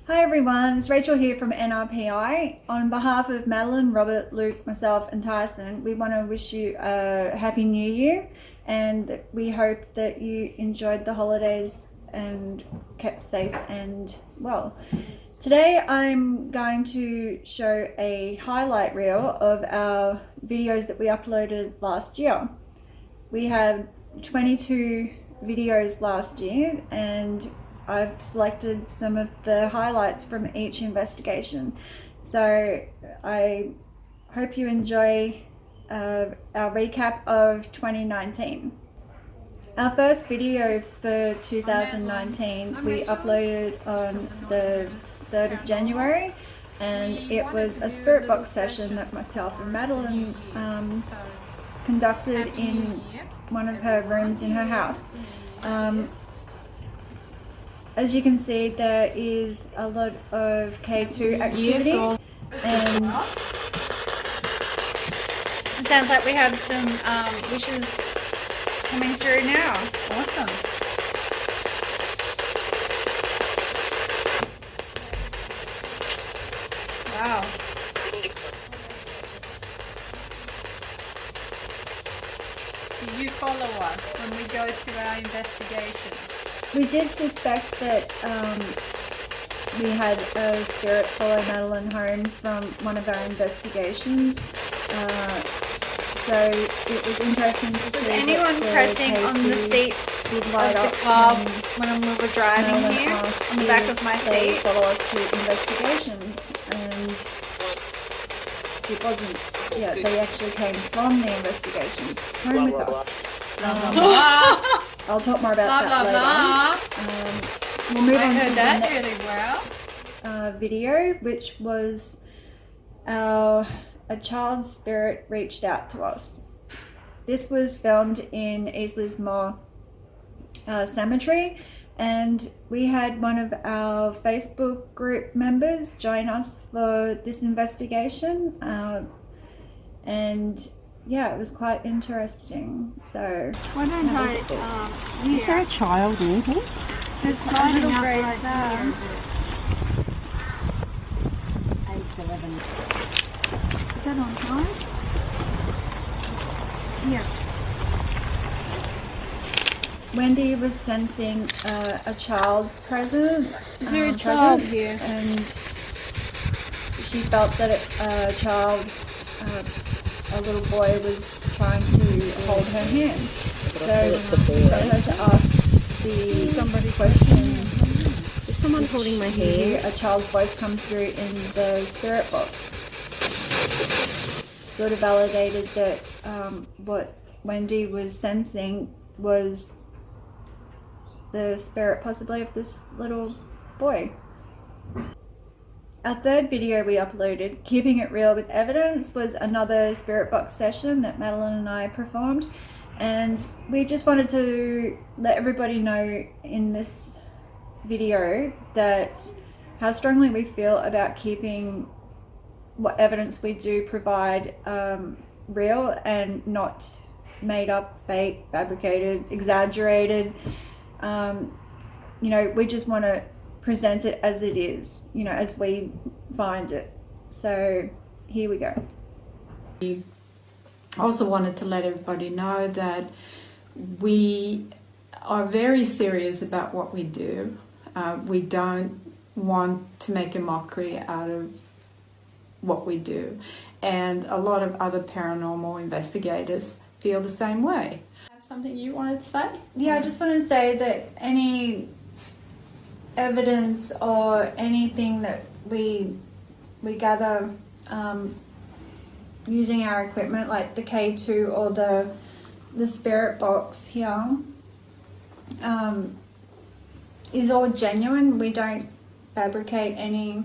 Hi everyone, it's Rachel here from N.R.P.I. On behalf of Madeline, Robert, Luke, myself and Tyson, we want to wish you a Happy New Year, and we hope that you enjoyed the holidays and kept safe and well. Today I'm going to show a highlight reel of our videos that we uploaded last year. We have 22 videos last year, and I've selected some of the highlights from each investigation. So I hope you enjoy our recap of 2019. Our first video for 2019 we uploaded on the 3rd of January, and it was a spirit box session that myself and Madeline conducted in one of her rooms in her house. As you can see, there is a lot of K2 activity, and it sounds like we have some wishes coming through now. Awesome. Wow. Do you follow us when we go to our investigations? We did suspect that we had a spirit follow Madeline home from one of our investigations. So it was interesting to see. Was anyone pressing on the seat of the car when we were driving here, on the back of my seat? Follow us to investigations, and it wasn't. Yeah, they actually came from the investigations home with us. I'll talk more about that later. We'll move on to the next really well. video, which was a child's spirit reached out to us. This was filmed in East Lismore Cemetery, and we had one of our Facebook group members join us for this investigation, and yeah, it was quite interesting. So Why don't is there a child in here? There's a little grave there. 8-11. Is that on time? Yeah. Wendy was sensing a child's presence. Is there a child here? And she felt that a child, a little boy, was trying to hold her hand. So we got her to ask the question. Is someone holding my hand? A child's voice come through in the spirit box. Sort of validated that what Wendy was sensing was the spirit possibly of this little boy. Our third video we uploaded, Keeping It Real with Evidence, was another spirit box session that Madeline and I performed, and we just wanted to let everybody know in this video that how strongly we feel about keeping what evidence we do provide real and not made up, fake, fabricated, exaggerated. You know, we just want to present it as it is, you know, as we find it. So here we go. I also wanted to let everybody know that we are very serious about what we do. We don't want to make a mockery out of what we do. And a lot of other paranormal investigators feel the same way. Have something you wanted to say? Yeah, I just want to say that any evidence or anything that we gather using our equipment, like the K2 or the spirit box here, is all genuine. We don't fabricate any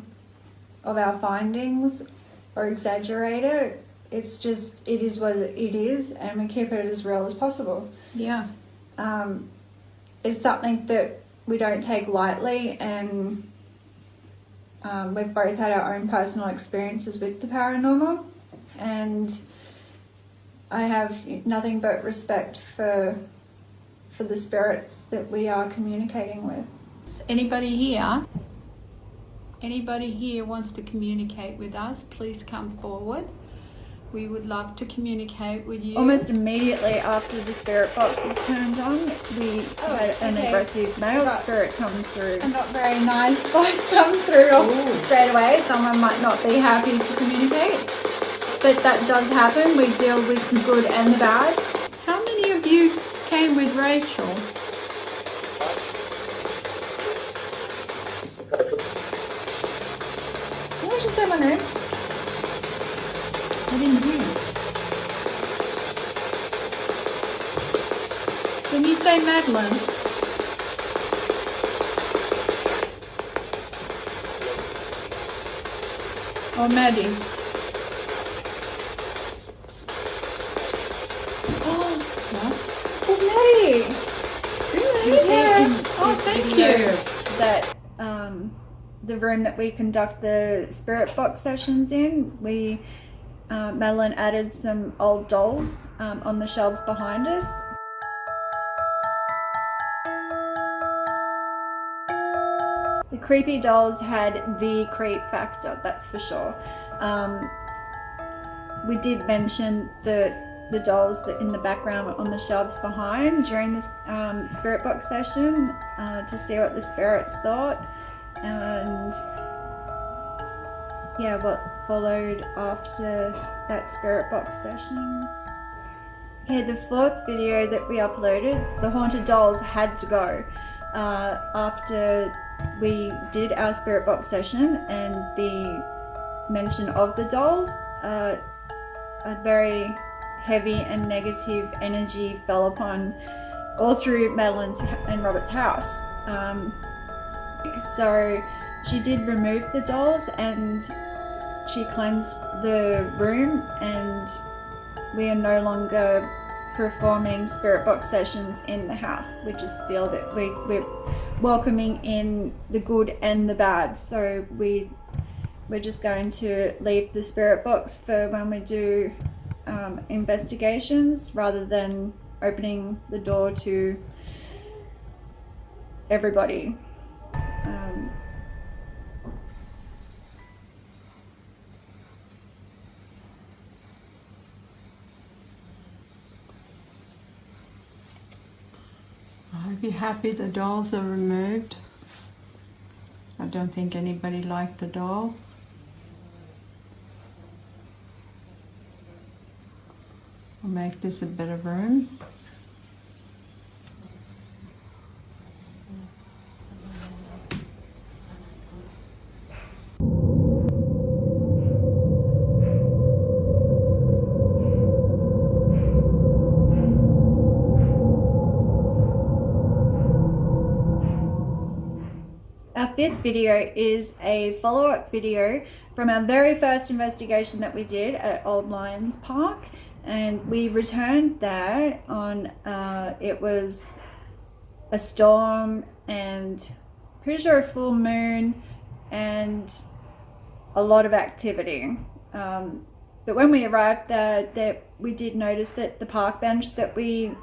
of our findings or exaggerate it. It's just, it is what it is, and we keep it as real as possible. Yeah. It's something that we don't take lightly, and we've both had our own personal experiences with the paranormal, and I have nothing but respect for the spirits that we are communicating with. Anybody here anybody here wants to communicate with us, please come forward. We would love to communicate with you. Almost immediately after the spirit box was turned on, we had an aggressive male spirit come through. A not very nice voice come through straight away. Someone might not be happy to communicate. But that does happen. We deal with the good and the bad. How many of you came with Rachel? Can you just say my name? I didn't hear. Can you say Madeline? Or Maddie? Oh, Maddie! You see in Oh, this thank video you. that the room that we conduct the spirit box sessions in, Madeline added some old dolls on the shelves behind us. The creepy dolls had the creep factor, that's for sure. We did mention the dolls that in the background on the shelves behind during this spirit box session to see what the spirits thought, and yeah, what followed after that spirit box session. Okay, the fourth video that we uploaded, the haunted dolls had to go after we did our spirit box session, and the mention of the dolls, a very heavy and negative energy fell upon all through Madeline's and Robert's house. So she did remove the dolls and she cleansed the room, and we are no longer performing spirit box sessions in the house. We just feel that we're welcoming in the good and the bad. So we're just going to leave the spirit box for when we do investigations, rather than opening the door to everybody. I'd be happy the dolls are removed. I don't think anybody liked the dolls. I'll make this a bit of room. Our fifth video is a follow-up video from our very first investigation that we did at Old Lions Park, and we returned there on it was a storm and pretty sure a full moon and a lot of activity. But when we arrived there, we did notice that the park bench that we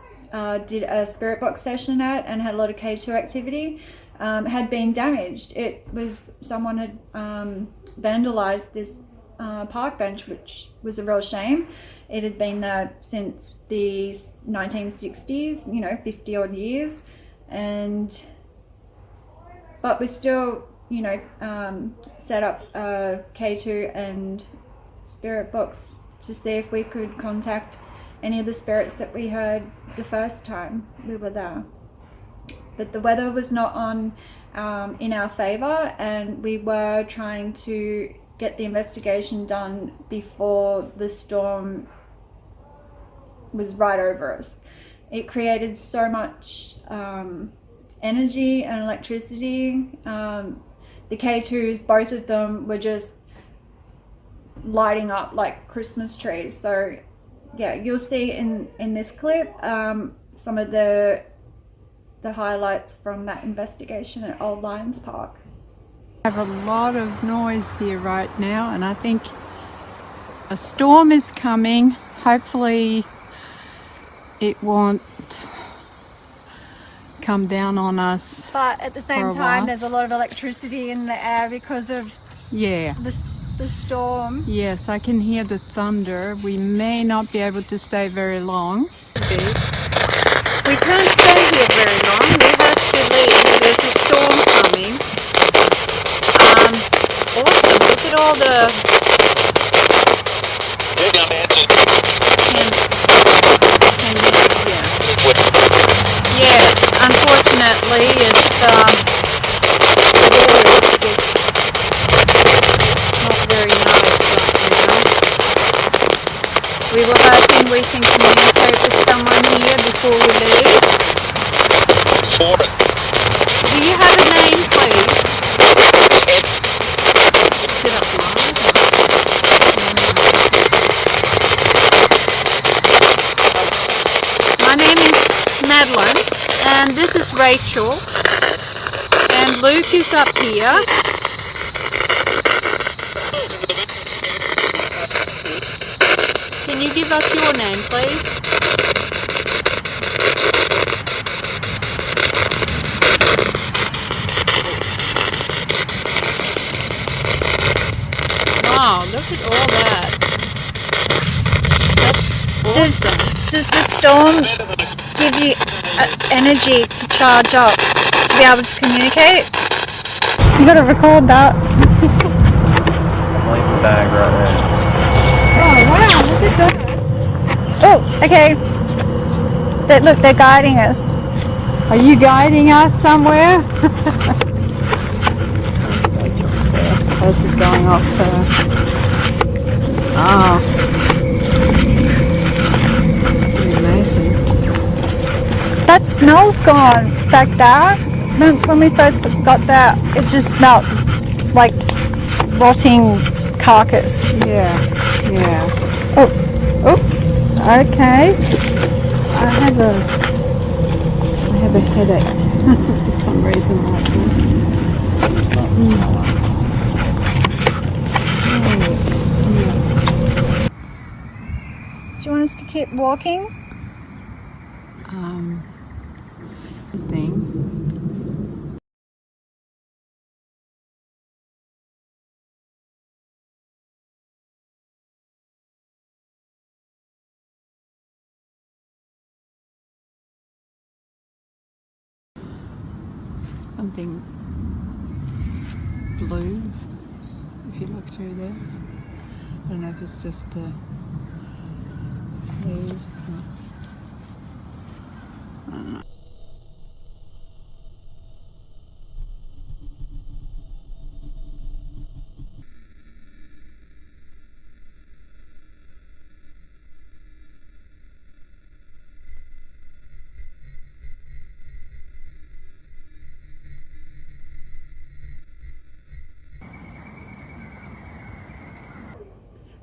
did a spirit box session at and had a lot of K2 activity had been damaged. Someone had vandalized this park bench, which was a real shame. It had been there since the 1960s, 50 odd years, but we still, set up a K2 and spirit box to see if we could contact any of the spirits that we heard the first time we were there. But the weather was not on in our favor, and we were trying to get the investigation done before the storm was right over us. It created so much energy and electricity. The K2s, both of them, were just lighting up like Christmas trees. So yeah, you'll see in this clip some of the highlights from that investigation at Old Lions Park. I have a lot of noise here right now, and I think a storm is coming. Hopefully it won't come down on us. But at the For same a time, while. there's a lot of electricity in the air because of Yeah. the storm. Yes, I can hear the thunder. We may not be able to stay very long. We can't stay here very long. We have to leave. There's a storm coming. Awesome. Look at all the Yes, unfortunately, it's not very nice right now. We were hoping we can communicate with someone here before we leave. Do you have a name, please? Sit up live. My name is Madeline, and this is Rachel, and Luke is up here. Can you give us your name, please? Wow, look at all that. That's awesome. Does the storm give you energy to charge up to be able to communicate? You got to record that. Like the bag right Oh wow, look at that. Oh, okay. Look, they're guiding us. Are you guiding us somewhere? This is going off to... Oh. Amazing. That smell's gone back there. When we first got there, it just smelled like rotting carcass. Yeah, yeah. Oh, Oops. Okay. I have a headache for some reason right now. do you want us to keep walking? Thing. Something blue, if you look through there. I don't know if it's just leaves. I don't know.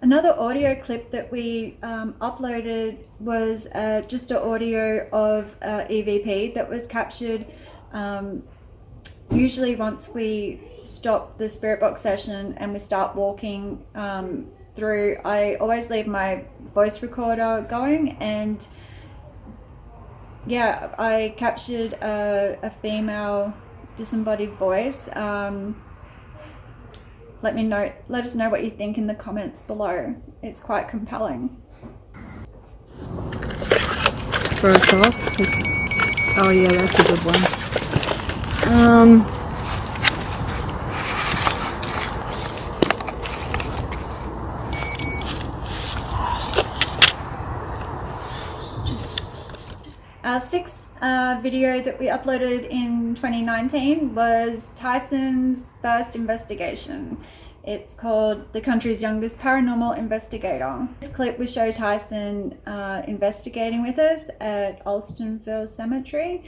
Another audio clip that we uploaded was just an audio of EVP that was captured usually once we stop the spirit box session and we start walking through. I always leave my voice recorder going, and yeah, I captured a female disembodied voice. Let us know what you think in the comments below. It's quite compelling. First off, oh yeah, that's a good one. Our sixth video that we uploaded in 2019 was Tyson's first investigation. It's called The Country's Youngest Paranormal Investigator. This clip we show Tyson investigating with us at Alstonville Cemetery,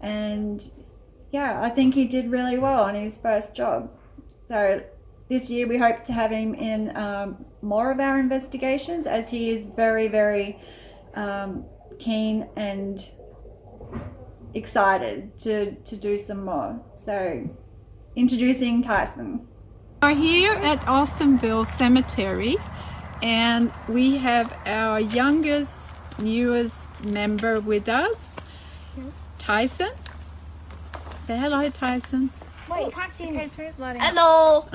and yeah, I think he did really well on his first job. So this year we hope to have him in more of our investigations, as he is very, very keen and excited to do some more. So introducing Tyson. We're here at Alstonville Cemetery, and we have our youngest, newest member with us, Tyson. Say hello, Tyson. Wait, you can't see me. Hello.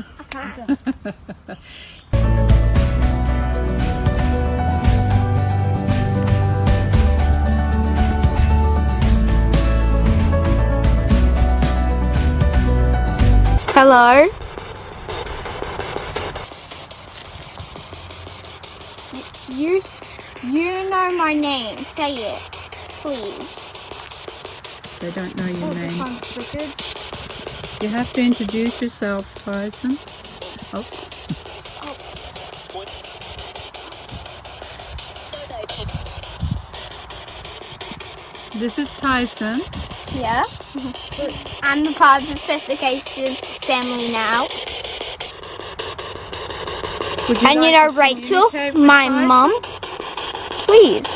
Hello. You know my name. Say it, please. They don't know your This name. one's wicked. You have to introduce yourself, Tyson. Oh. This is Tyson. Yeah. I'm the part of the investigation family now. Would And you like know to Rachel, communicate with my Tyson? mum, please.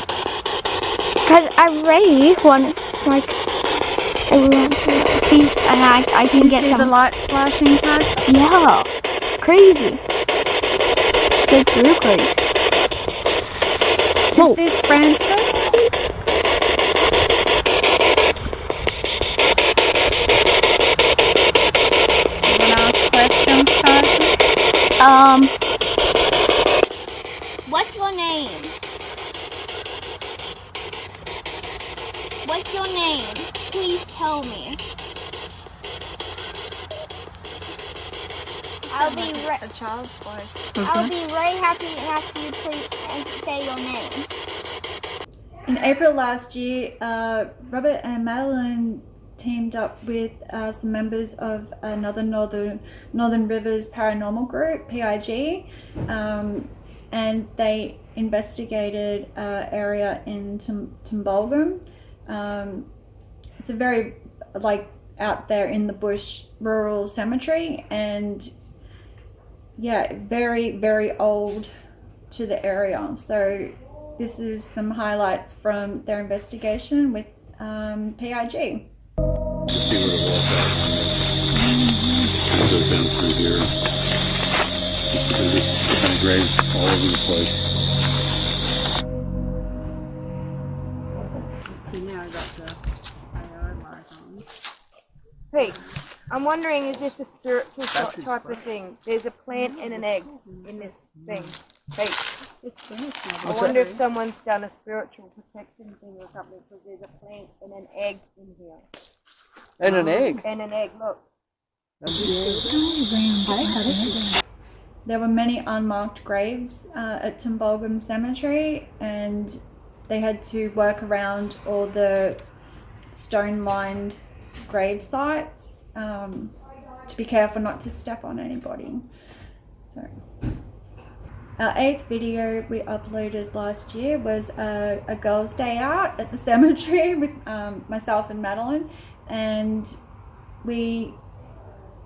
Because I really want, like, I want to please, and I can get See the some. lights flashing, Tyson? Yeah, crazy. So true, crazy. Whoa. Is this Francis? You want to ask questions, Tyson? What's your name? What's your name? Please tell me. I'll be A child's voice. I'll be very happy after you please say your name. In April last year, Robert and Madeline teamed up with some members of another Northern Rivers Paranormal group, PIG, and they investigated an area in Tumbulgum. It's a very out there in the bush rural cemetery, and yeah, very, very old to the area. So this is some highlights from their investigation with PIG. See where it was at. Goes down through here. There's kind of graves all over the place. Hey, I'm wondering, is this a spiritual type of thing? There's a plant and an egg in this thing. Hey, I wonder if someone's done a spiritual protection thing or something, because there's a plant and an egg in here. And an egg. And an egg, look. There were many unmarked graves at Tumbulgum Cemetery, and they had to work around all the stone-lined grave sites to be careful not to step on anybody. So our 8th video we uploaded last year was a girls' day out at the cemetery with myself and Madeline, and we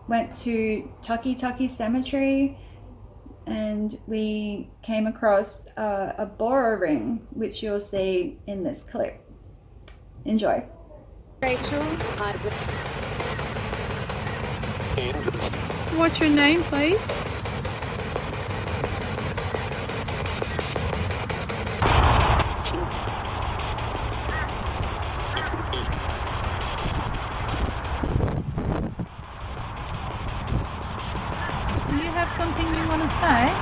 went to Tucky Cemetery, and we came across a Bora ring, which you'll see in this clip. Enjoy. Rachel, What's your name, please? Do you have something you want to say?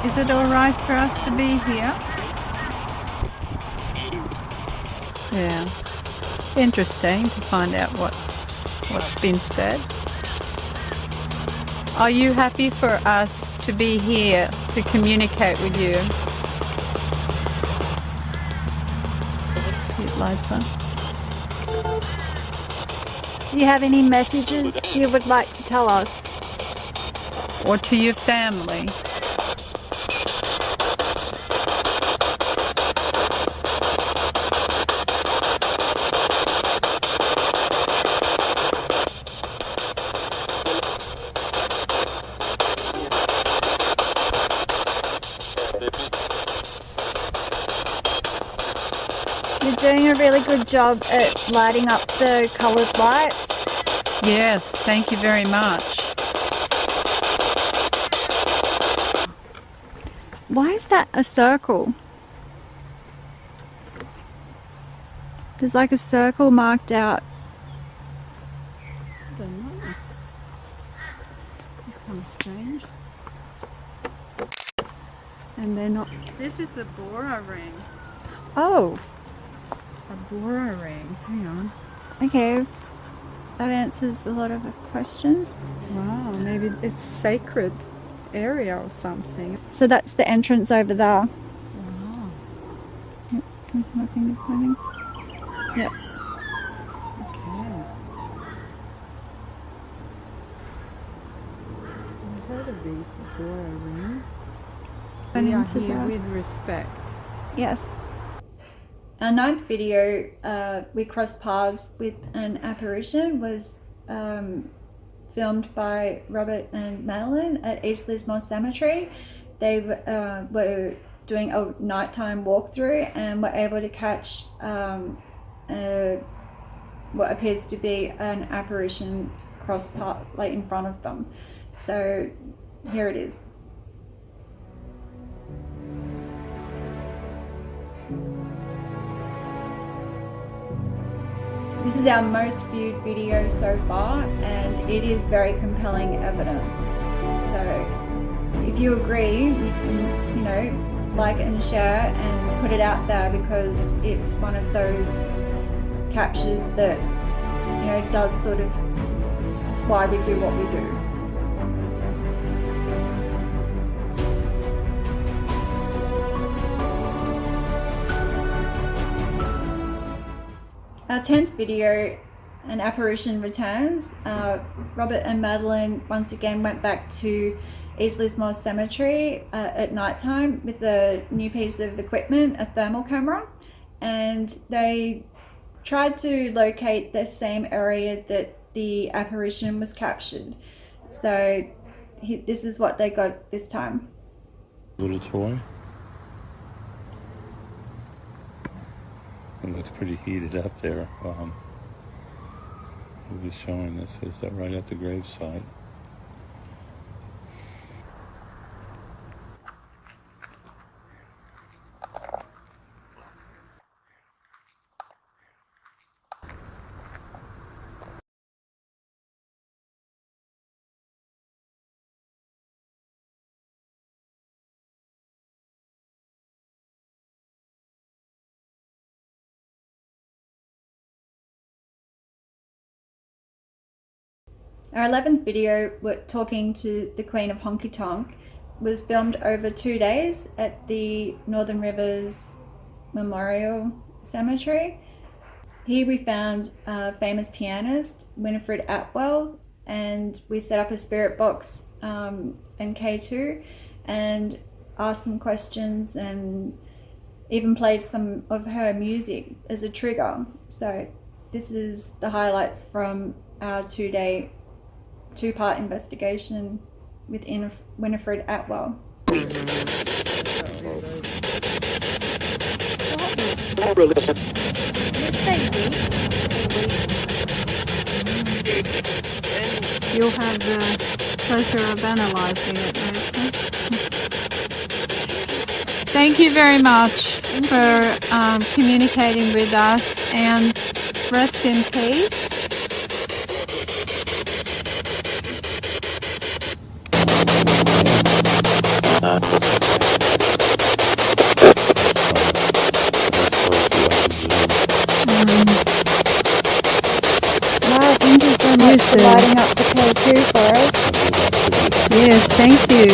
Is it all right for us to be here? Yeah. Interesting to find out what's been said. Are you happy for us to be here to communicate with you? Keep lights on. Do you have any messages you would like to tell us? Or to your family? You're doing a really good job at lighting up the coloured lights. Yes, thank you very much. Why that a circle? There's like a circle marked out. I don't know. It's kind of strange. And they're not. This is a Bora ring. Oh, A Bora ring. Hang on. okay. That answers a lot of the questions. Wow, maybe it's sacred area or something. So that's the entrance over there. Wow. Yep. Can you see my finger pointing? Yep. Okay. I've heard of these Bora rings. Going We are into here that. with respect. Yes. Our 9th video, we crossed paths with an apparition, was filmed by Robert and Madeline at East Lismore Cemetery. They were doing a nighttime walkthrough and were able to catch what appears to be an apparition cross path, like in front of them. So here it is. This is our most viewed video so far, and it is very compelling evidence. So if you agree, you can, like and share and put it out there, because it's one of those captures that, does sort of, it's why we do what we do. Our 10th video, an apparition returns. Robert and Madeline once again went back to East Lismore Cemetery at night time with a new piece of equipment, a thermal camera, and they tried to locate the same area that the apparition was captured. So this is what they got this time. Little toy. It looks pretty heated up there. It was showing this. Is that right at the gravesite? Our 11th video, talking to the Queen of Honky Tonk, was filmed over 2 days at the Northern Rivers Memorial Cemetery. Here we found famous pianist Winifred Atwell, and we set up a spirit box and K2 and asked some questions and even played some of her music as a trigger. So this is the highlights from our 2-part investigation with Winifred Atwell. You'll have the pleasure of analysing it later. Thank you very much for communicating with us, and rest in peace. Wow, thank you so much for lighting up the K2 for us. Yes, thank you.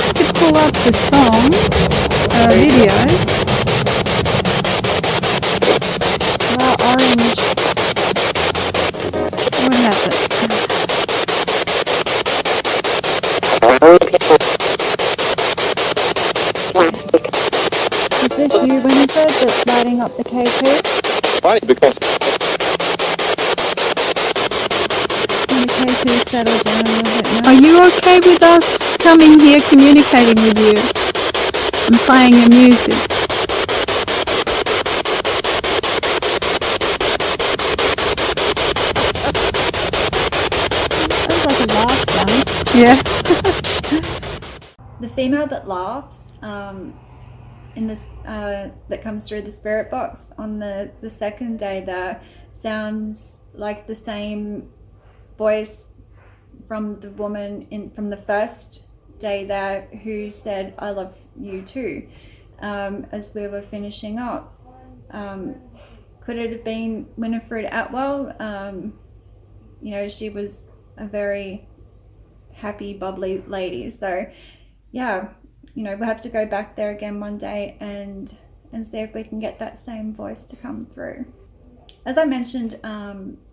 You could pull up the song videos. Wow, orange. What happened? Is this you, Winifred, that's lighting up the K2? Right, because When the K2 settles down a little bit now. Are you okay with us coming here, communicating with you and playing your music? That was like a laugh, Johnny. Yeah. the female that laughs in this that comes through the spirit box on the second day there sounds like the same voice from the woman from the first day there who said I love you too, as we were finishing up. Could it have been Winifred Atwell? You know, she was a very happy, bubbly lady. So yeah, you know, we'll have to go back there again one day and see if we can get that same voice to come through. As I mentioned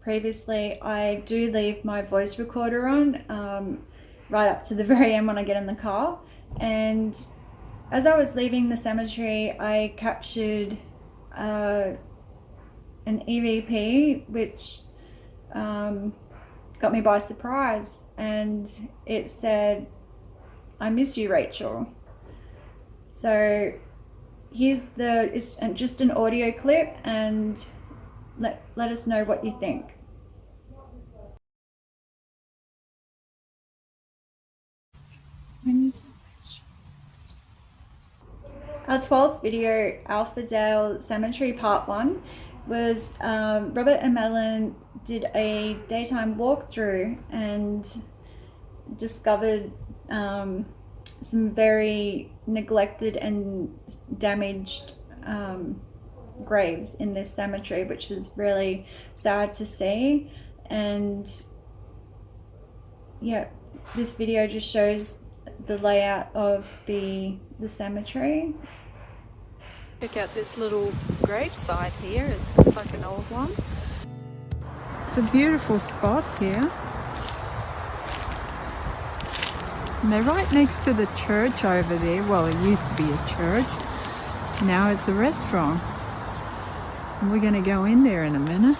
previously, I do leave my voice recorder on right up to the very end when I get in the car. And as I was leaving the cemetery, I captured an EVP, which got me by surprise. And it said, I miss you, Rachel. So here's it's just an audio clip, and let us know what you think. Our 12th video, Alphadale Cemetery Part 1, was Robert and Madeline did a daytime walkthrough and discovered some very neglected and damaged graves in this cemetery, which was really sad to see. And yeah, this video just shows the layout of the cemetery. Check out this little gravesite here. It looks like an old one. It's a beautiful spot here. And they're right next to the church over there. Well, it used to be a church. Now it's a restaurant. And we're going to go in there in a minute.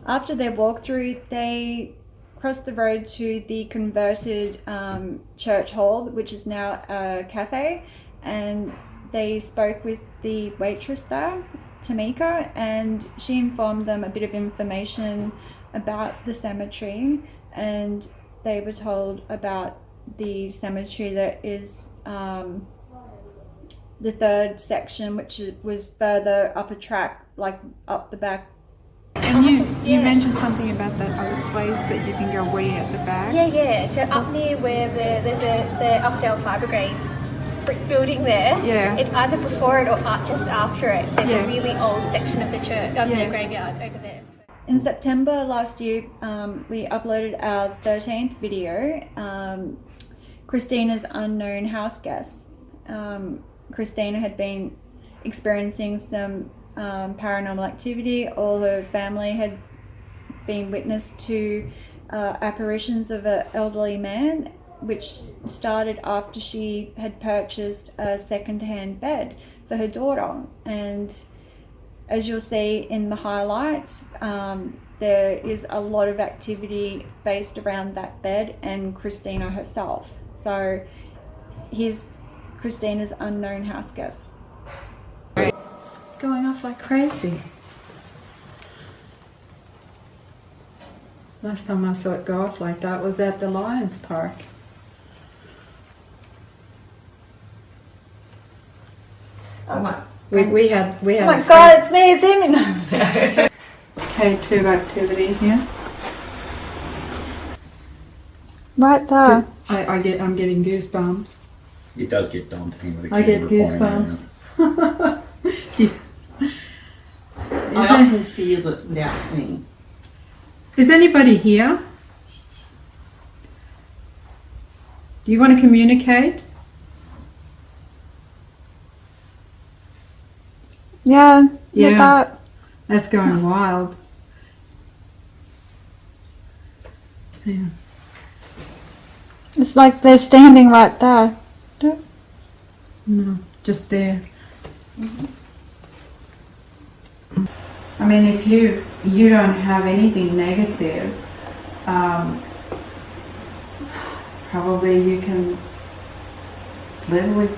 After their walkthrough, they crossed the road to the converted church hall, which is now a cafe, and they spoke with the waitress there, Tamika, and she informed them a bit of information about the cemetery, and they were told about the cemetery that is the third section, which was further up a track, like up the back. And you mentioned something about that other place that you can go way at the back. Yeah. So up near where there's the Updale Fibre Grade brick building there. Yeah. It's either before it or just after it. There's a really old section of the church, of the graveyard over there. In September last year, we uploaded our 13th video, Christina's Unknown House Guests. Christina had been experiencing some paranormal activity. All her family had been witness to apparitions of an elderly man, which started after she had purchased a second-hand bed for her daughter. And as you'll see in the highlights, there is a lot of activity based around that bed and Christina herself. So here's Christina's Unknown House Guests. Going off like crazy. Last time I saw it go off like that was at the Lions Park. Oh my! We had. Oh my God! It's me! It's him! K2 activity here. Right there. I'm getting goosebumps. It does get daunting with the I get camera goosebumps. I often feel it without seeing. Is anybody here? Do you want to communicate? Yeah. Yeah. That. That's going wild. Yeah. It's like they're standing right there. No, just there. I mean, if you don't have anything negative, probably you can live with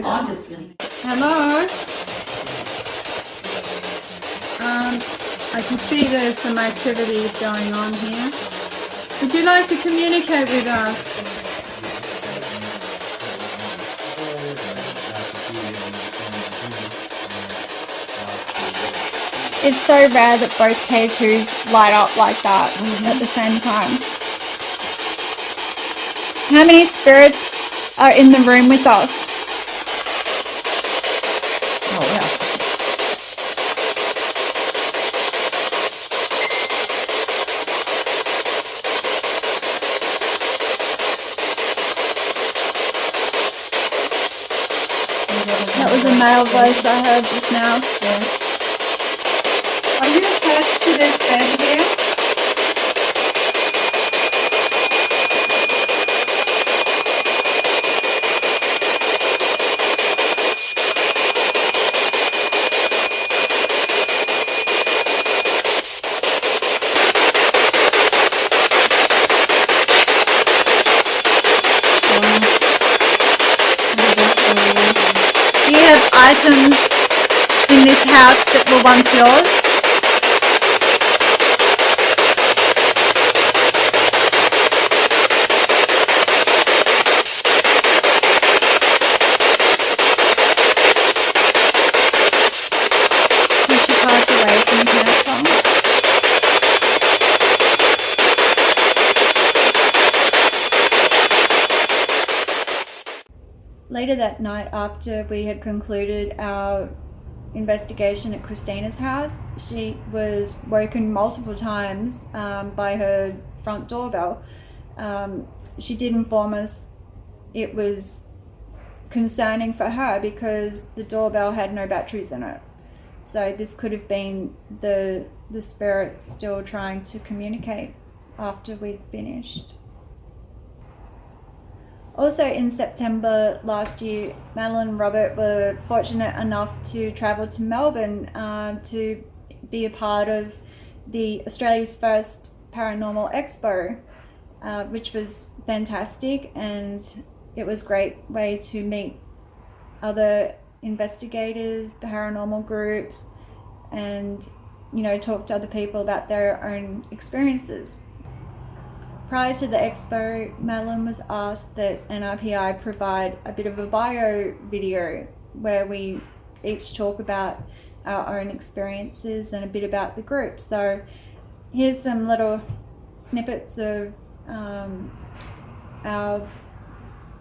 I'm just really. Hello. I can see there's some activity going on here. Would you like to communicate with us? It's so rare that both K2s light up like that at the same time. How many spirits are in the room with us? Oh, yeah. That was a male voice I heard just now. Are you attached to this bed here? Do you have items in this house that were once yours? Did she pass away from cancer? Later that night, after we had concluded our investigation at Christina's house, she was woken multiple times by her front doorbell. She did inform us it was concerning for her because the doorbell had no batteries in it. So this could have been the spirit still trying to communicate after we'd finished. Also in September last year, Madeline and Robert were fortunate enough to travel to Melbourne to be a part of the Australia's first Paranormal Expo, which was fantastic, and it was a great way to meet other investigators, paranormal groups, and talk to other people about their own experiences. Prior to the expo, Madeline was asked that N.R.P.I provide a bit of a bio video where we each talk about our own experiences and a bit about the group. So here's some little snippets of our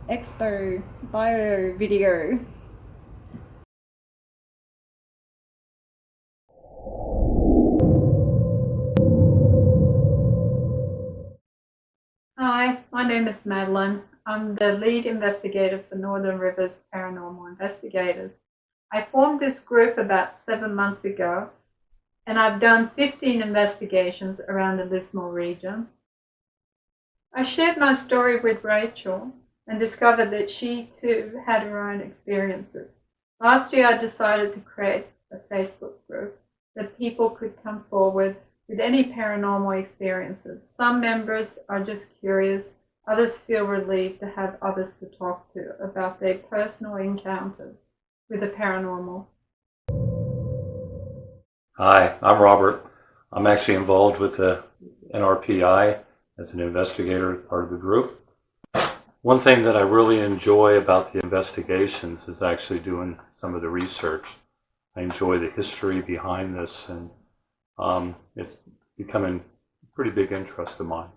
expo bio video. Hi, my name is Madeline. I'm the lead investigator for Northern Rivers Paranormal Investigators. I formed this group about 7 months ago, and I've done 15 investigations around the Lismore region. I shared my story with Rachel and discovered that she too had her own experiences. Last year I decided to create a Facebook group that people could come forward with any paranormal experiences. Some members are just curious, others feel relieved to have others to talk to about their personal encounters with the paranormal. Hi, I'm Robert. I'm actually involved with the N.R.P.I as an investigator, part of the group. One thing that I really enjoy about the investigations is actually doing some of the research. I enjoy the history behind this, and it's becoming a pretty big interest of mine.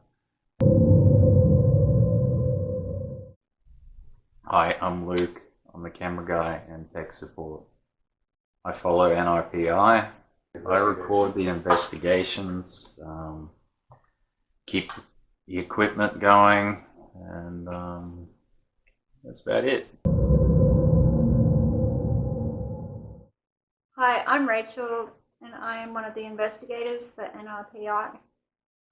Hi, I'm Luke. I'm the camera guy and tech support. I follow N.R.P.I. I record the investigations, keep the equipment going, and that's about it. Hi, I'm Rachel, and I am one of the investigators for N.R.P.I.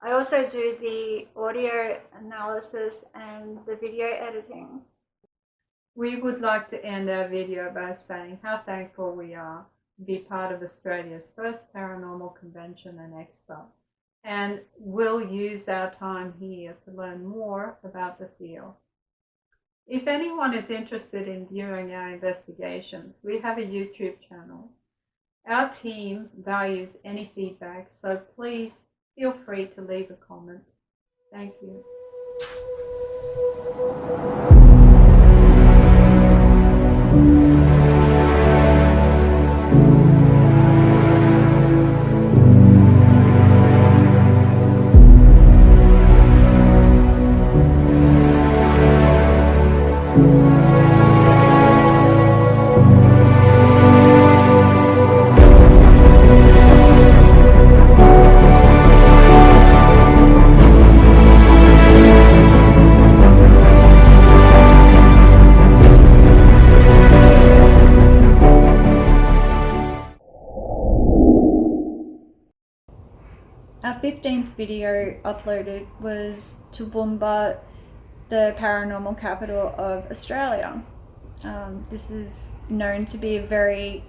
I also do the audio analysis and the video editing. We would like to end our video by saying how thankful we are to be part of Australia's first paranormal convention and expo, and we'll use our time here to learn more about the field. If anyone is interested in viewing our investigations, we have a YouTube channel. Our team values any feedback, so please feel free to leave a comment. Thank you. Our 15th video uploaded was Toowoomba, the paranormal capital of Australia. This is known to be a very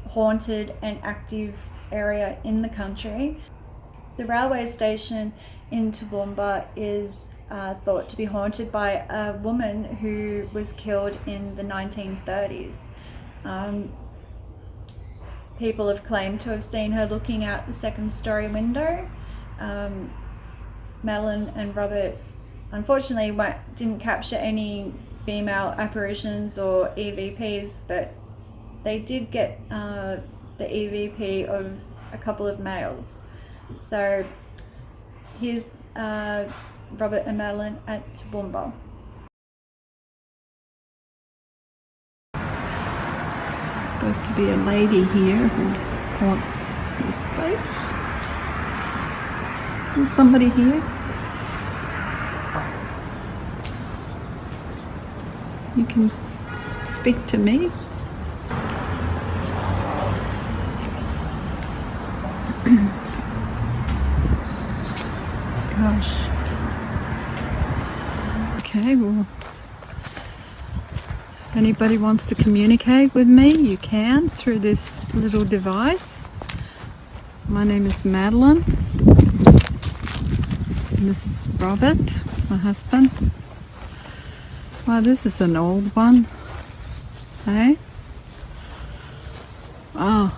haunted and active area in the country. The railway station in Toowoomba is thought to be haunted by a woman who was killed in the 1930s. People have claimed to have seen her looking out the second story window. Madeline and Robert unfortunately didn't capture any female apparitions or EVPs, but they did get the EVP of a couple of males. So here's Robert and Madeline at Toowoomba. Supposed to be a lady here who haunts this place. Is somebody here? You can speak to me. Gosh. Okay, well, if anybody wants to communicate with me, you can through this little device. My name is Madeline. And this is Robert, my husband. Wow, this is an old one. Hey? Oh.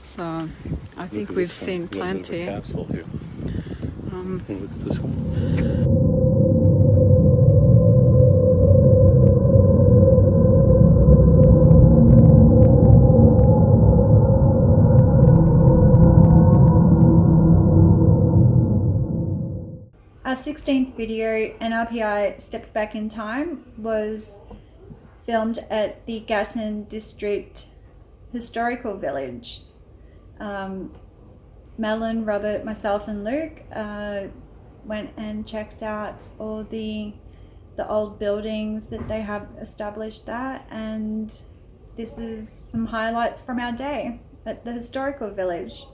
So, I think we've seen plenty. Look at this one. Our 16th video, N.R.P.I. Stepped Back in Time, was filmed at the Gatton District Historical Village. Madeline, Robert, myself and Luke went and checked out all the old buildings that they have established there, and this is some highlights from our day at the historical village.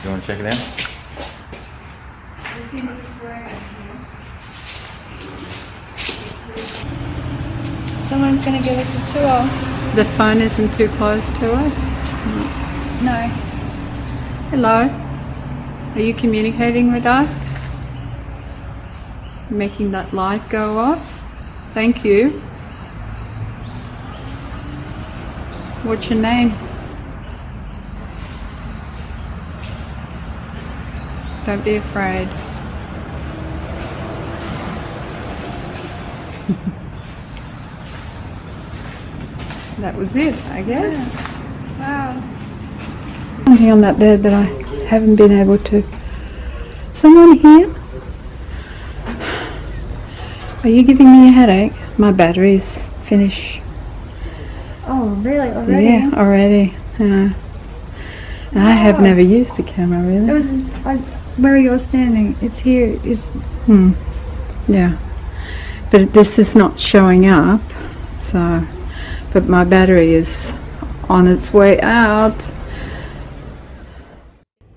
You want to check it out? Someone's going to give us a tour. The phone isn't too close to it? No. Hello? Are you communicating with us? Making that light go off? Thank you. What's your name? Don't be afraid. That was it, I guess. Wow. I'm here on that bed, but I haven't been able to. Someone here? Are you giving me a headache? My battery's finished. Oh, really? Already? Yeah, already. I have never used a camera, really. It was where you're standing. It's here. It's Yeah. But this is not showing up, so. But my battery is on its way out.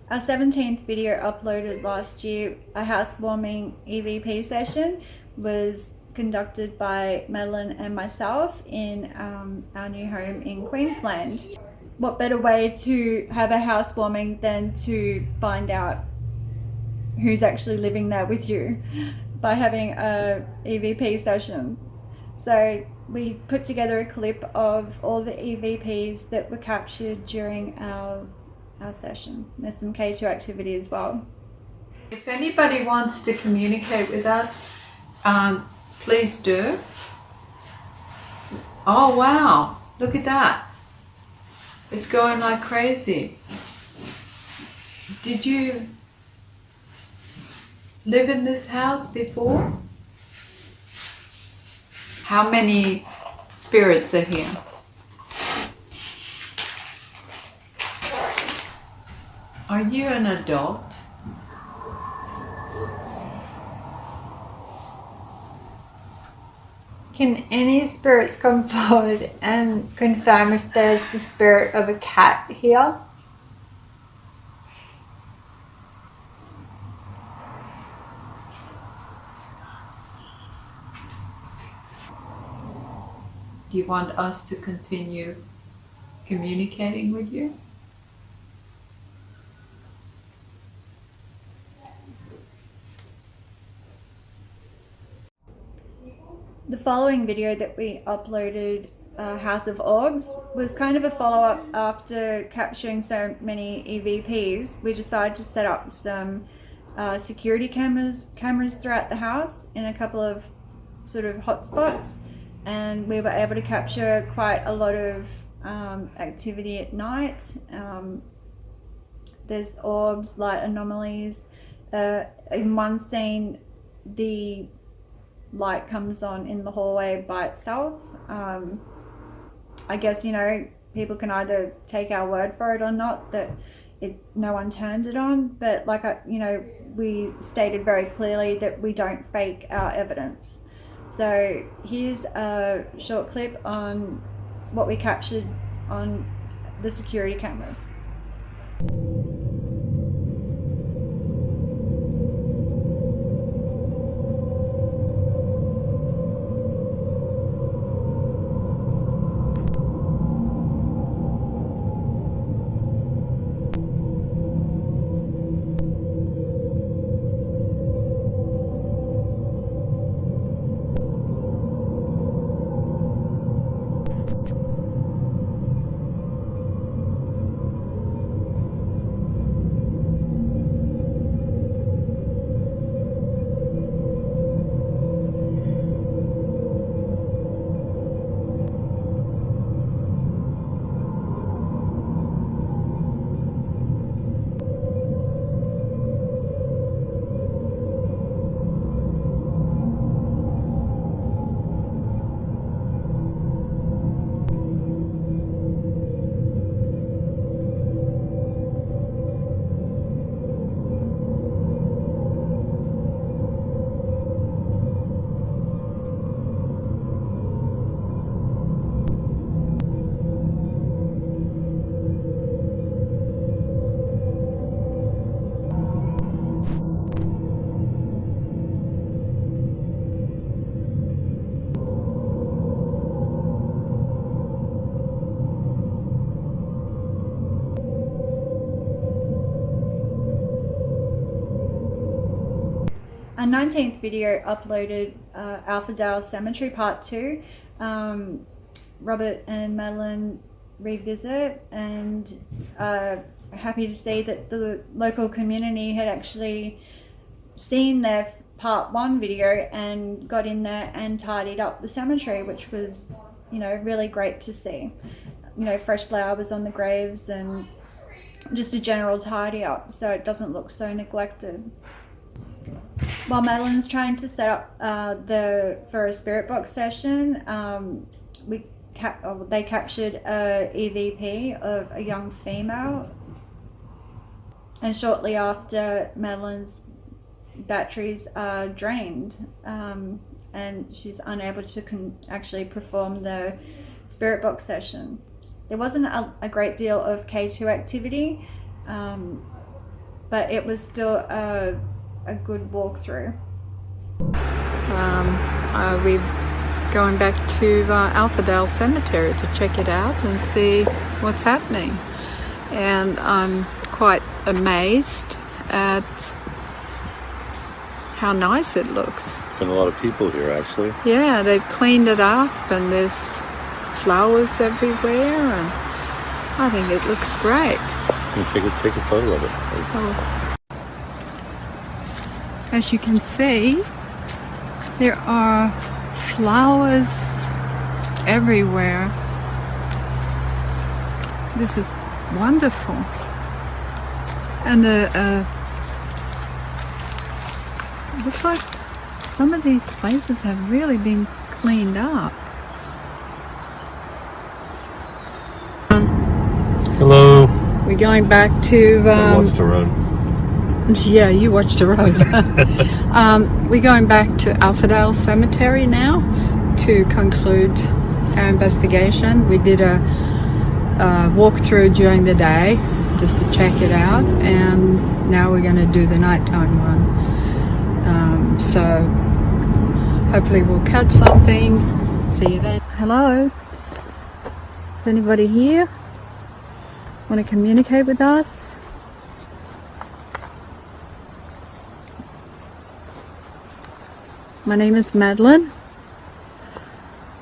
Our 17th video uploaded last year, a housewarming EVP session, was conducted by Madeline and myself in our new home in Queensland. What better way to have a housewarming than to find out who's actually living there with you by having a EVP session. So we put together a clip of all the EVPs that were captured during our session. There's some K2 activity as well. If anybody wants to communicate with us, please do. Oh wow, look at that. It's going like crazy. Did you live in this house before? How many spirits are here? Are you an adult? Can any spirits come forward and confirm if there's the spirit of a cat here? Do you want us to continue communicating with you? The following video that we uploaded, House of Orbs, was kind of a follow-up after capturing so many EVPs. We decided to set up some security cameras throughout the house in a couple of sort of hotspots, and we were able to capture quite a lot of activity at night. There's orbs, light anomalies. In one scene, the light comes on in the hallway by itself. I guess, you know, people can either take our word for it or not, that no one turned it on, but like we stated very clearly that we don't fake our evidence. So here's a short clip on what we captured on the security cameras. Our 19th video uploaded Alphadale Cemetery Part 2. Robert and Madeline revisit, and happy to see that the local community had actually seen their Part 1 video and got in there and tidied up the cemetery, which was, you know, really great to see. You know, fresh flowers on the graves and just a general tidy up so it doesn't look so neglected. While Madeline's trying to set up for a spirit box session, they captured a EVP of a young female, and shortly after, Madeline's batteries are drained, and she's unable to actually perform the spirit box session. There wasn't a great deal of K2 activity, but it was still a good walkthrough. We're going back to Alphadale Cemetery to check it out and see what's happening. And I'm quite amazed at how nice it looks. Been a lot of people here, actually. Yeah, they've cleaned it up and there's flowers everywhere, and I think it looks great. Can you take a photo of it? Oh. As you can see, there are flowers everywhere. This is wonderful. And it looks like some of these places have really been cleaned up. Hello. We're going back to... Watch the road. Yeah, you watch the road. We're going back to Alphadale Cemetery now to conclude our investigation. We did a walkthrough during the day just to check it out, and now we're going to do the nighttime one. So hopefully we'll catch something. See you then. Hello? Is anybody here? Want to communicate with us? My name is Madeline,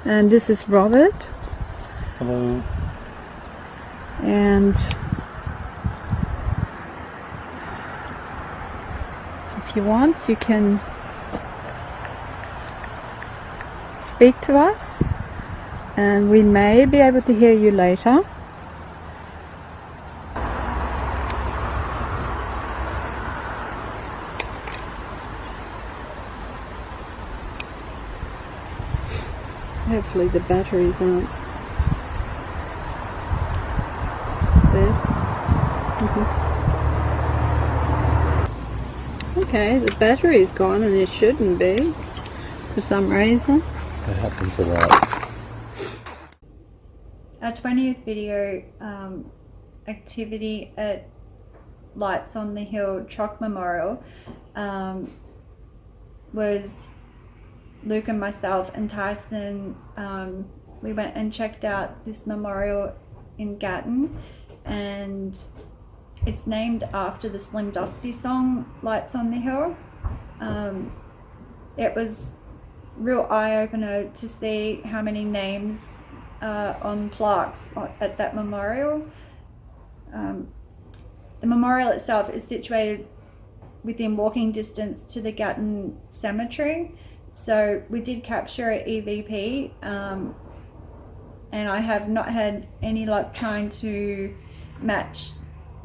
and this is Robert. Hello. And if you want, you can speak to us, and we may be able to hear you later. Hopefully the batteries aren't there. Okay, the battery is gone and it shouldn't be for some reason. What happened to that? Our 20th video activity at Lights on the Hill Truck Memorial was Luke and myself and Tyson. We went and checked out this memorial in Gatton, and it's named after the Slim Dusty song Lights on the Hill. It was real eye-opener to see how many names on plaques at that memorial. The memorial itself is situated within walking distance to the Gatton Cemetery. So we did capture an EVP, and I have not had any luck trying to match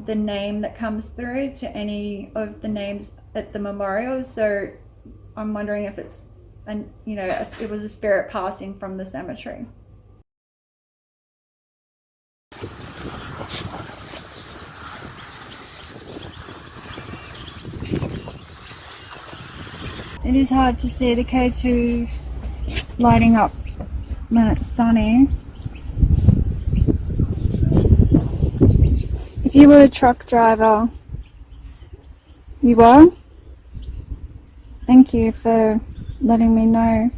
the name that comes through to any of the names at the memorial. So I'm wondering if it's, it was a spirit passing from the cemetery. It is hard to see the K2 lighting up when it's sunny. If you were a truck driver, you were? Thank you for letting me know.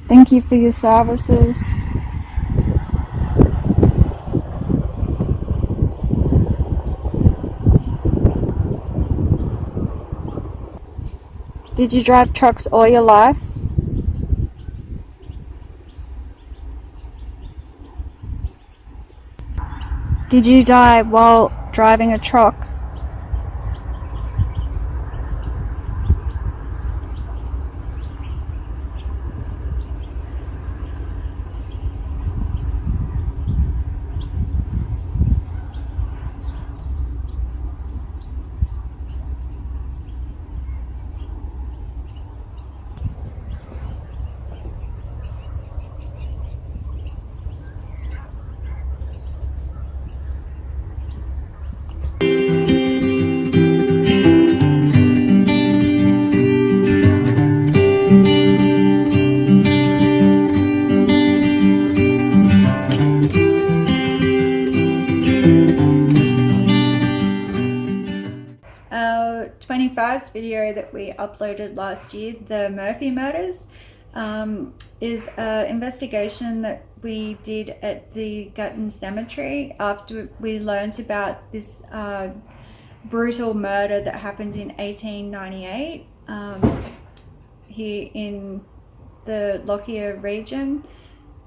Thank you for your services. Did you drive trucks all your life? Did you die while driving a truck? Our 21st video that we uploaded last year, the Murphy murders, is an investigation that we did at the Gutton Cemetery after we learned about this brutal murder that happened in 1898 here in the Lockyer region.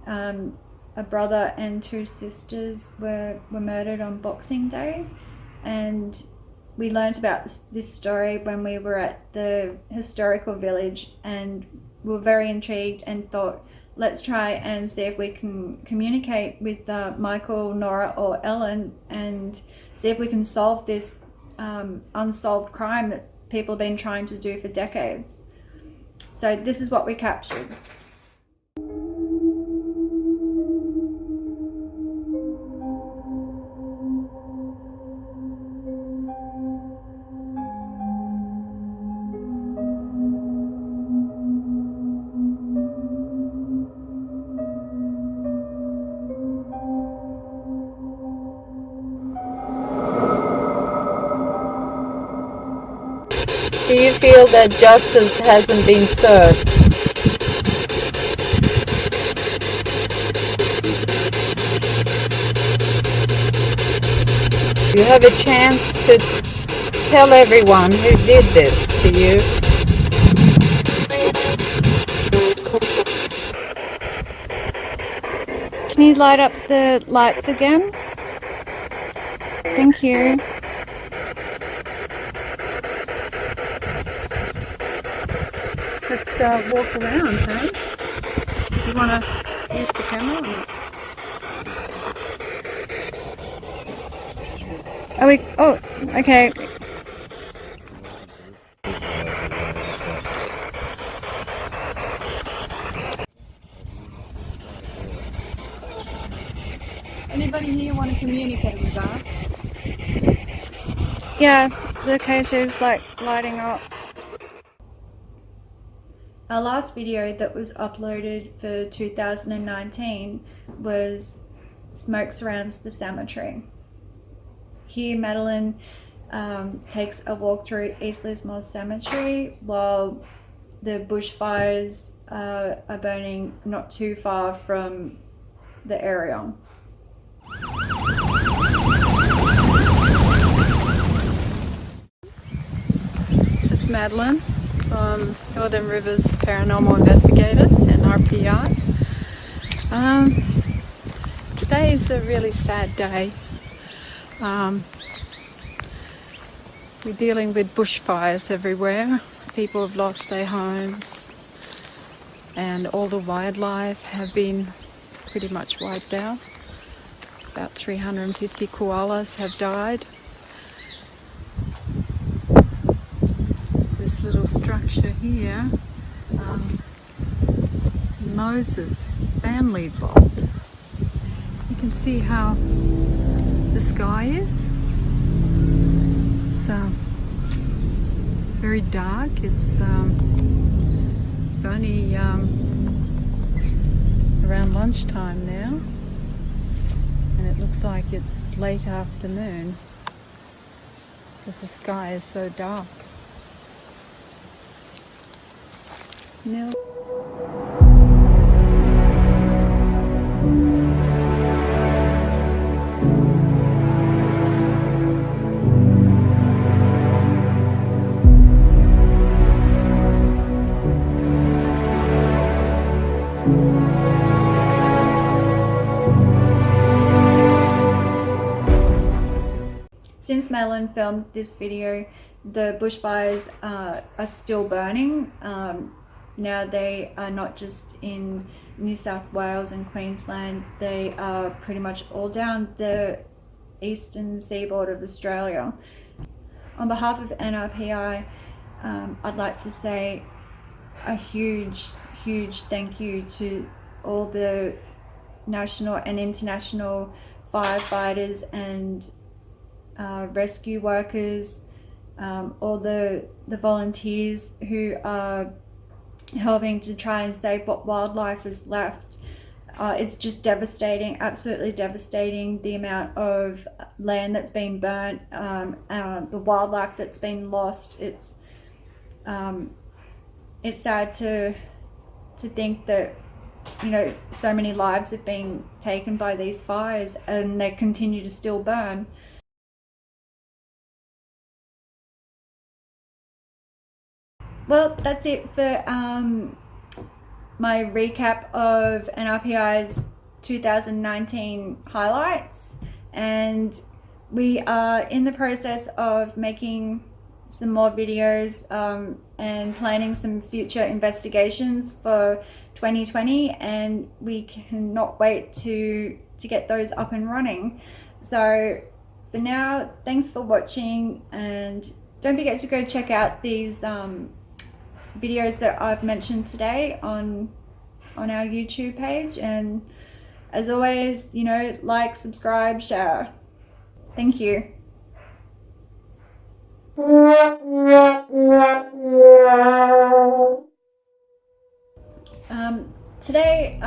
A brother and two sisters were murdered on Boxing Day, and we learned about this story when we were at the historical village, and we were very intrigued and thought, let's try and see if we can communicate with Michael, Nora or Ellen and see if we can solve this unsolved crime that people have been trying to do for decades. So this is what we captured. Do you feel that justice hasn't been served? You have a chance to tell everyone who did this to you. Can you light up the lights again? Thank you. Let's walk around, hey? You want to use the camera or not? Are we? Oh, okay. Anybody here want to communicate with us? Yeah, the cache's like lighting up. Our last video that was uploaded for 2019 was Smoke Surrounds the Cemetery. Here Madeline takes a walk through East Lismore Cemetery while the bushfires are burning not too far from the area. This is Madeline from Northern Rivers Paranormal Investigators, N.R.P.I. Today is a really sad day. We're dealing with bushfires everywhere. People have lost their homes and all the wildlife have been pretty much wiped out. About 350 koalas have died. This little structure here, Moses family vault. You can see how the sky is. It's very dark. It's only around lunchtime now, and it looks like it's late afternoon because the sky is so dark. No. Since Madeline filmed this video, the bushfires are still burning. Now they are not just in New South Wales and Queensland, they are pretty much all down the eastern seaboard of Australia. On behalf of N.R.P.I, I'd like to say a huge thank you to all the national and international firefighters and rescue workers, all the volunteers who are helping to try and save what wildlife is left. It's just devastating, absolutely devastating, the amount of land that's been burnt, the wildlife that's been lost. It's sad to think that so many lives have been taken by these fires, and they continue to still burn. Well, that's it for my recap of N.R.P.I's 2019 highlights, and we are in the process of making some more videos and planning some future investigations for 2020, and we cannot wait to get those up and running. So for now, thanks for watching, and don't forget to go check out these videos that I've mentioned today on our YouTube page, and as always, like, subscribe, share. Thank you. Today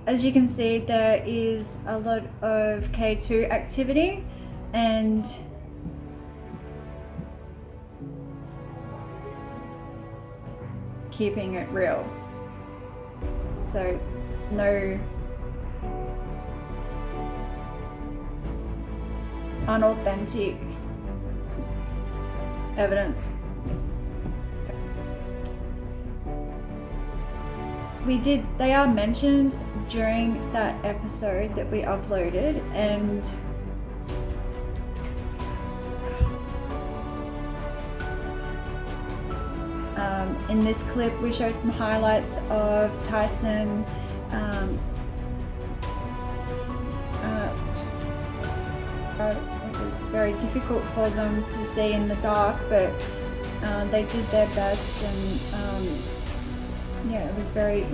as you can see, there is a lot of K2 activity, and keeping it real. So no unauthentic evidence. They are mentioned during that episode that we uploaded, and in this clip we show some highlights of Tyson it was very difficult for them to see in the dark, but they did their best, and yeah, it was very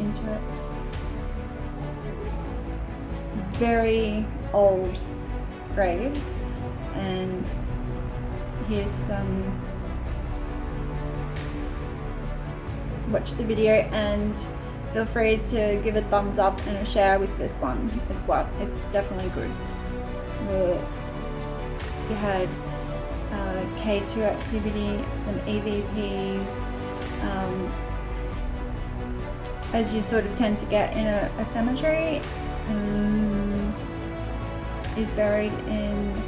very old graves. And here's some. Watch the video and feel free to give a thumbs up and a share with this one as well. It's definitely good. We had K2 activity, some EVPs, as you sort of tend to get in a cemetery. Is buried in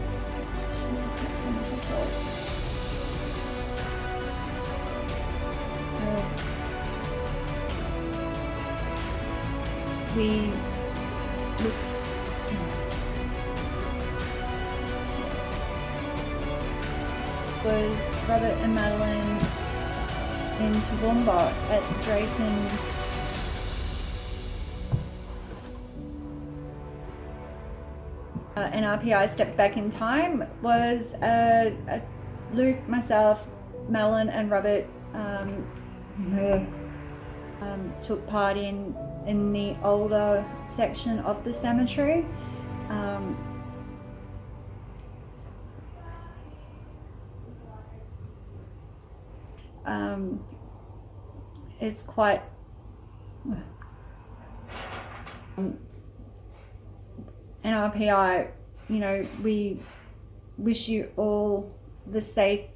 we looked was Robert and Madeline in Toowoomba at Drayton. N.R.P.I stepped back in time was Luke, myself, Madeline and Robert took part in the older section of the cemetery. It's quite N.R.P.I, we wish you all the safe